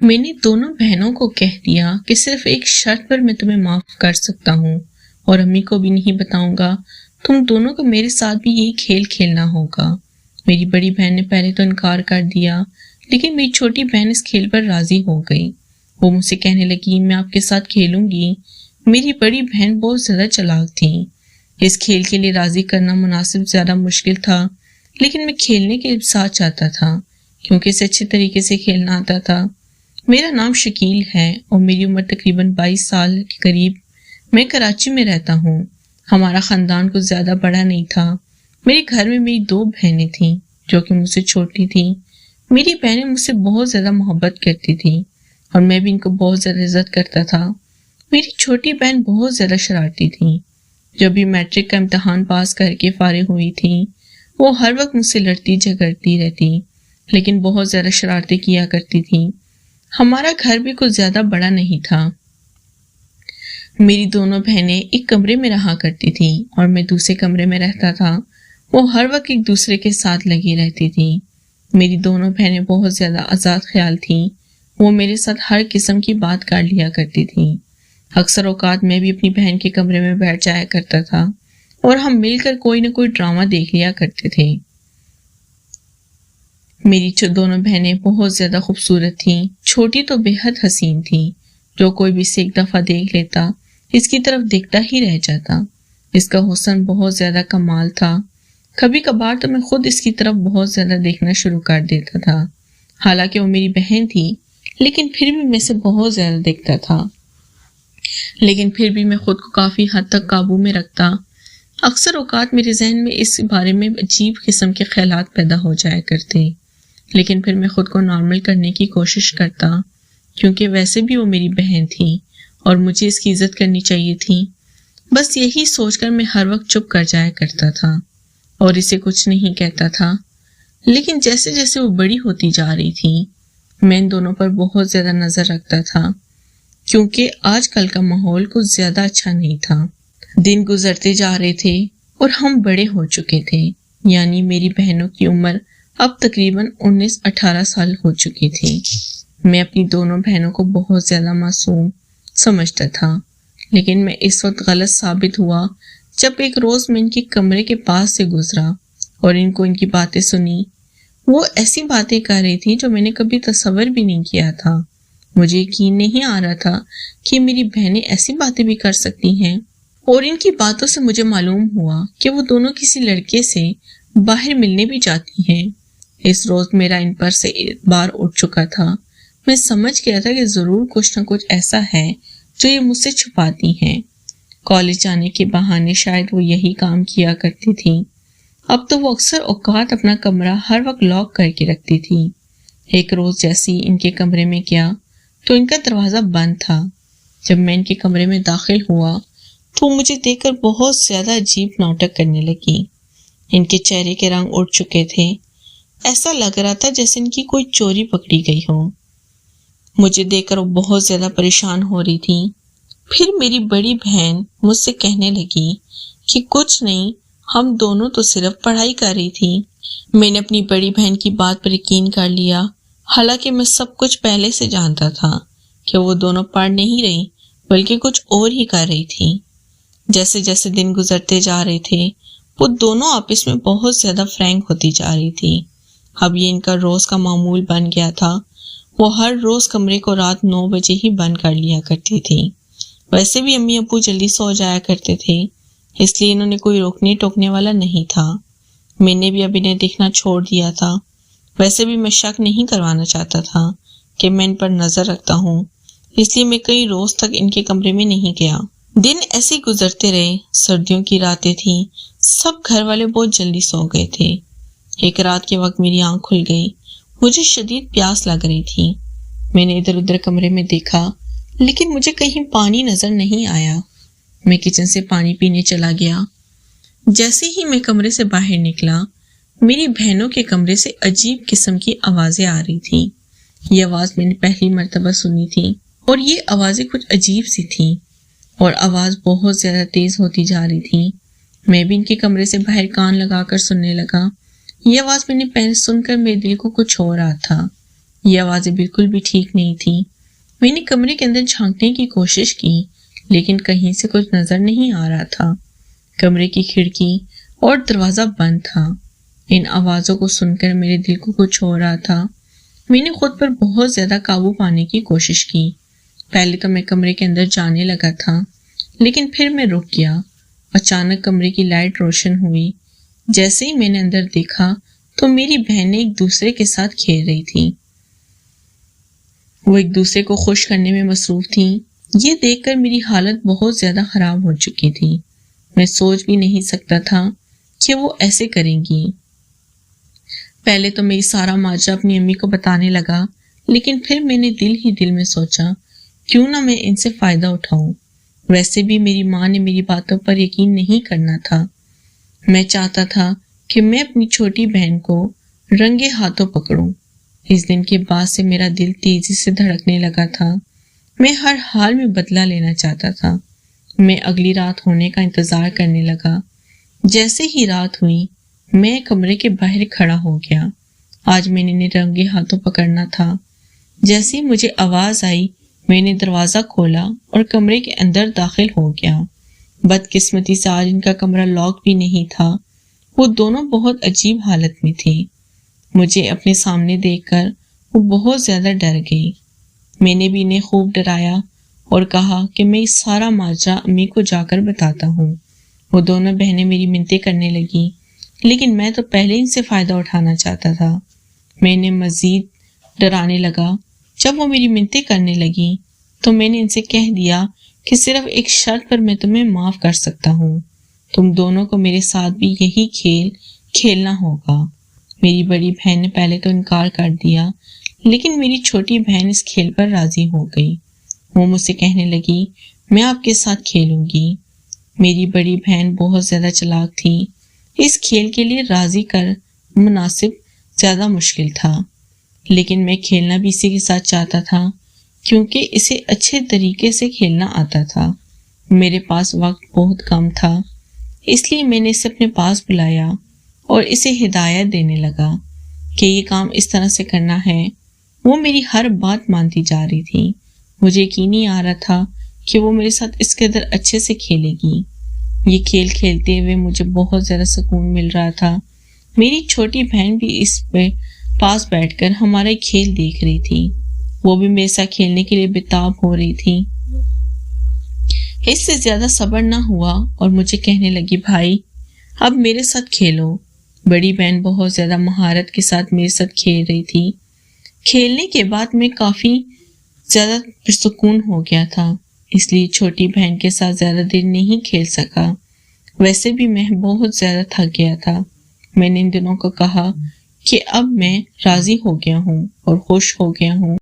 میں نے دونوں بہنوں کو کہہ دیا کہ صرف ایک شرط پر میں تمہیں معاف کر سکتا ہوں اور امی کو بھی نہیں بتاؤں گا. تم دونوں کو میرے ساتھ بھی یہی کھیل کھیلنا ہوگا. میری بڑی بہن نے پہلے تو انکار کر دیا، لیکن میری چھوٹی بہن اس کھیل پر راضی ہو گئی. وہ مجھ سے کہنے لگی میں آپ کے ساتھ کھیلوں گی. میری بڑی بہن بہت زیادہ چلاک تھی. اس کھیل کے لیے راضی کرنا مناسب زیادہ مشکل تھا، لیکن میں کھیلنے کے ساتھ چاہتا تھا کیونکہ اسے اچھے طریقے سے کھیلنا آتا تھا. میرا نام شکیل ہے اور میری عمر تقریباً 22 سال کے قریب. میں کراچی میں رہتا ہوں. ہمارا خاندان کچھ زیادہ بڑا نہیں تھا. میرے گھر میں میری 2 بہنیں تھیں جو کہ مجھ سے چھوٹی تھیں. میری بہنیں مجھ سے بہت زیادہ محبت کرتی تھیں اور میں بھی ان کو بہت زیادہ عزت کرتا تھا. میری چھوٹی بہن بہت زیادہ شرارتی تھی. جب بھی میٹرک کا امتحان پاس کر کے فارغ ہوئی تھی وہ ہر وقت مجھ سے لڑتی جھگڑتی رہتی، لیکن بہت زیادہ شرارتیں کیا کرتی تھی. ہمارا گھر بھی کچھ زیادہ بڑا نہیں تھا. میری دونوں بہنیں ایک کمرے میں رہا کرتی تھیں اور میں دوسرے کمرے میں رہتا تھا. وہ ہر وقت ایک دوسرے کے ساتھ لگی رہتی تھیں. میری دونوں بہنیں بہت زیادہ آزاد خیال تھیں. وہ میرے ساتھ ہر قسم کی بات کر لیا کرتی تھیں. اکثر اوقات میں بھی اپنی بہن کے کمرے میں بیٹھ جایا کرتا تھا اور ہم مل کر کوئی نہ کوئی ڈرامہ دیکھ لیا کرتے تھے. میری دونوں بہنیں بہت زیادہ خوبصورت تھیں. چھوٹی تو بے حد حسین تھی. جو کوئی بھی اسے ایک دفعہ دیکھ لیتا اس کی طرف دیکھتا ہی رہ جاتا. اس کا حسن بہت زیادہ کمال تھا. کبھی کبھار تو میں خود اس کی طرف بہت زیادہ دیکھنا شروع کر دیتا تھا. حالانکہ وہ میری بہن تھی لیکن پھر بھی میں سے بہت زیادہ دیکھتا تھا. لیکن پھر بھی میں خود کو کافی حد تک قابو میں رکھتا. اکثر اوقات میرے ذہن میں اس بارے میں عجیب قسم کے خیالات پیدا ہو جایا کرتے، لیکن پھر میں خود کو نارمل کرنے کی کوشش کرتا کیونکہ ویسے بھی وہ میری بہن تھی اور مجھے اس کی عزت کرنی چاہیے تھی. بس یہی سوچ کر میں ہر وقت چپ کر جایا کرتا تھا اور اسے کچھ نہیں کہتا تھا. لیکن جیسے جیسے وہ بڑی ہوتی جا رہی تھی میں ان دونوں پر بہت زیادہ نظر رکھتا تھا کیونکہ آج کل کا ماحول کچھ زیادہ اچھا نہیں تھا. دن گزرتے جا رہے تھے اور ہم بڑے ہو چکے تھے، یعنی میری بہنوں کی عمر اب تقریباً 19-18 سال ہو چکی تھی. میں اپنی دونوں بہنوں کو بہت زیادہ معصوم سمجھتا تھا، لیکن میں اس وقت غلط ثابت ہوا جب ایک روز میں ان کے کمرے کے پاس سے گزرا اور ان کو ان کی باتیں سنی. وہ ایسی باتیں کر رہی تھی جو میں نے کبھی تصور بھی نہیں کیا تھا. مجھے یقین نہیں آ رہا تھا کہ میری بہنیں ایسی باتیں بھی کر سکتی ہیں، اور ان کی باتوں سے مجھے معلوم ہوا کہ وہ دونوں کسی لڑکے سے باہر ملنے بھی جاتی ہیں. اس روز میرا ان پر سے اعتبار اٹھ چکا تھا. میں سمجھ گیا تھا کہ ضرور کچھ نہ کچھ ایسا ہے جو یہ مجھ سے چھپاتی ہیں. کالج جانے کے بہانے شاید وہ یہی کام کیا کرتی تھی. اب تو وہ اکثر اوقات اپنا کمرہ ہر وقت لاک کر کے رکھتی تھی. ایک روز جیسی ان کے کمرے میں گیا تو ان کا دروازہ بند تھا. جب میں ان کے کمرے میں داخل ہوا تو مجھے دیکھ کر بہت زیادہ عجیب ناٹک کرنے لگی. ان کے چہرے کے رنگ اڑ چکے تھے. ایسا لگ رہا تھا جیسے ان کی کوئی چوری پکڑی گئی ہو. مجھے دیکھ کر وہ بہت زیادہ پریشان ہو رہی تھی. پھر میری بڑی بہن مجھ سے کہنے لگی کہ کچھ نہیں، ہم دونوں تو صرف پڑھائی کر رہی تھی. میں نے اپنی بڑی بہن کی بات پر یقین کر لیا، حالانکہ میں سب کچھ پہلے سے جانتا تھا کہ وہ دونوں پڑھ نہیں رہی بلکہ کچھ اور ہی کر رہی تھی. جیسے جیسے دن گزرتے جا رہے تھے وہ دونوں آپس میں بہت زیادہ فرینک ہوتی جا رہی تھی. اب یہ ان کا روز کا معمول بن گیا تھا. وہ ہر روز کمرے کو رات 9 بجے ہی بند کر لیا کرتی تھی. ویسے بھی امی ابو جلدی سو جایا کرتے تھے، اس لیے انہوں نے کوئی روکنے ٹوکنے والا نہیں تھا. میں نے بھی اب انہیں دیکھنا چھوڑ دیا تھا. ویسے بھی میں شک نہیں کروانا چاہتا تھا کہ میں ان پر نظر رکھتا ہوں، اس لیے میں کئی روز تک ان کے کمرے میں نہیں گیا. دن ایسے ہی گزرتے رہے. سردیوں کی راتیں تھیں. سب گھر والے بہت جلدی سو گئے تھے. ایک رات کے وقت میری آنکھ کھل گئی. مجھے شدید پیاس لگ رہی تھی. میں نے ادھر ادھر کمرے میں دیکھا لیکن مجھے کہیں پانی نظر نہیں آیا. میں کچن سے پانی پینے چلا گیا. جیسے ہی میں کمرے سے باہر نکلا میری بہنوں کے کمرے سے عجیب قسم کی آوازیں آ رہی تھیں. یہ آواز میں نے پہلی مرتبہ سنی تھی اور یہ آوازیں کچھ عجیب سی تھیں اور آواز بہت زیادہ تیز ہوتی جا رہی تھی. میں بھی ان کے کمرے سے باہر کان لگا کر سننے لگا. یہ آواز میں نے پہلے سن کر میرے دل کو کچھ ہو رہا تھا. یہ آوازیں بالکل بھی ٹھیک نہیں تھیں۔ میں نے کمرے کے اندر جھانکنے کی کوشش کی لیکن کہیں سے کچھ نظر نہیں آ رہا تھا۔ کمرے کی کھڑکی اور دروازہ بند تھا۔ ان آوازوں کو سن کر میرے دل کو کچھ ہو رہا تھا۔ میں نے خود پر بہت زیادہ قابو پانے کی کوشش کی۔ پہلے تو میں کمرے کے اندر جانے لگا تھا لیکن پھر میں رک گیا۔ اچانک کمرے کی لائٹ روشن ہوئی۔ جیسے ہی میں نے اندر دیکھا تو میری بہنیں ایک دوسرے کے ساتھ کھیل رہی تھیں۔ وہ ایک دوسرے کو خوش کرنے میں مصروف تھیں۔ یہ دیکھ کر میری حالت بہت زیادہ خراب ہو چکی تھی۔ میں سوچ بھی نہیں سکتا تھا کہ وہ ایسے کریں گی۔ پہلے تو میں یہ سارا ماجرا اپنی امی کو بتانے لگا لیکن پھر میں نے دل ہی دل میں سوچا کیوں نہ میں ان سے فائدہ اٹھاؤں۔ ویسے بھی میری ماں نے میری باتوں پر یقین نہیں کرنا تھا۔ میں چاہتا تھا کہ میں اپنی چھوٹی بہن کو رنگے ہاتھوں پکڑوں۔ اس دن کے بعد سے میرا دل تیزی سے دھڑکنے لگا تھا۔ میں ہر حال میں بدلہ لینا چاہتا تھا۔ میں اگلی رات ہونے کا انتظار کرنے لگا۔ جیسے ہی رات ہوئی میں کمرے کے باہر کھڑا ہو گیا۔ آج میں نے رنگے ہاتھوں پکڑنا تھا۔ جیسے ہی مجھے آواز آئی میں نے دروازہ کھولا اور کمرے کے اندر داخل ہو گیا۔ بدقسمتی سے آج ان کا کمرہ لاک بھی نہیں تھا۔ وہ دونوں بہت عجیب حالت میں تھے۔ مجھے اپنے سامنے دیکھ کر وہ بہت زیادہ ڈر گئی۔ میں نے بھی انہیں خوب ڈرایا اور کہا کہ میں اس سارا ماجرا امی کو جا کر بتاتا ہوں۔ وہ دونوں بہنیں میری منتیں کرنے لگیں لیکن میں تو پہلے ان سے فائدہ اٹھانا چاہتا تھا۔ میں انہیں مزید ڈرانے لگا۔ جب وہ میری منتیں کرنے لگیں تو میں نے ان سے کہہ دیا کہ صرف ایک شرط پر میں تمہیں معاف کر سکتا ہوں۔ تم دونوں کو میرے ساتھ بھی یہی کھیل کھیلنا ہوگا۔ میری بڑی بہن نے پہلے تو انکار کر دیا لیکن میری چھوٹی بہن اس کھیل پر راضی ہو گئی۔ وہ مجھ سے کہنے لگی میں آپ کے ساتھ کھیلوں گی۔ میری بڑی بہن بہت زیادہ چالاک تھی۔ اس کھیل کے لیے راضی کر مناسب زیادہ مشکل تھا لیکن میں کھیلنا بھی اسی کے ساتھ چاہتا تھا کیونکہ اسے اچھے طریقے سے کھیلنا آتا تھا۔ میرے پاس وقت بہت کم تھا اس لیے میں نے اسے اپنے پاس بلایا اور اسے ہدایت دینے لگا کہ یہ کام اس طرح سے کرنا ہے۔ وہ میری ہر بات مانتی جا رہی تھی۔ مجھے یقین نہیں آ رہا تھا کہ وہ میرے ساتھ اس قدر اچھے سے کھیلے گی۔ یہ کھیل کھیلتے ہوئے مجھے بہت زیادہ سکون مل رہا تھا۔ میری چھوٹی بہن بھی اس پہ پاس بیٹھ کر ہمارا کھیل دیکھ رہی تھی۔ وہ بھی میرے ساتھ کھیلنے کے لیے بےتاب ہو رہی تھی۔ اس سے زیادہ صبر نہ ہوا اور مجھے کہنے لگی بھائی اب میرے ساتھ کھیلو۔ بڑی بہن بہت زیادہ مہارت کے ساتھ میرے ساتھ کھیل رہی تھی۔ کھیلنے کے بعد میں کافی زیادہ پرسکون ہو گیا تھا اس لیے چھوٹی بہن کے ساتھ زیادہ دیر نہیں کھیل سکا۔ ویسے بھی میں بہت زیادہ تھک گیا تھا۔ میں نے ان دنوں کو کہا کہ اب میں راضی ہو گیا ہوں اور خوش ہو گیا ہوں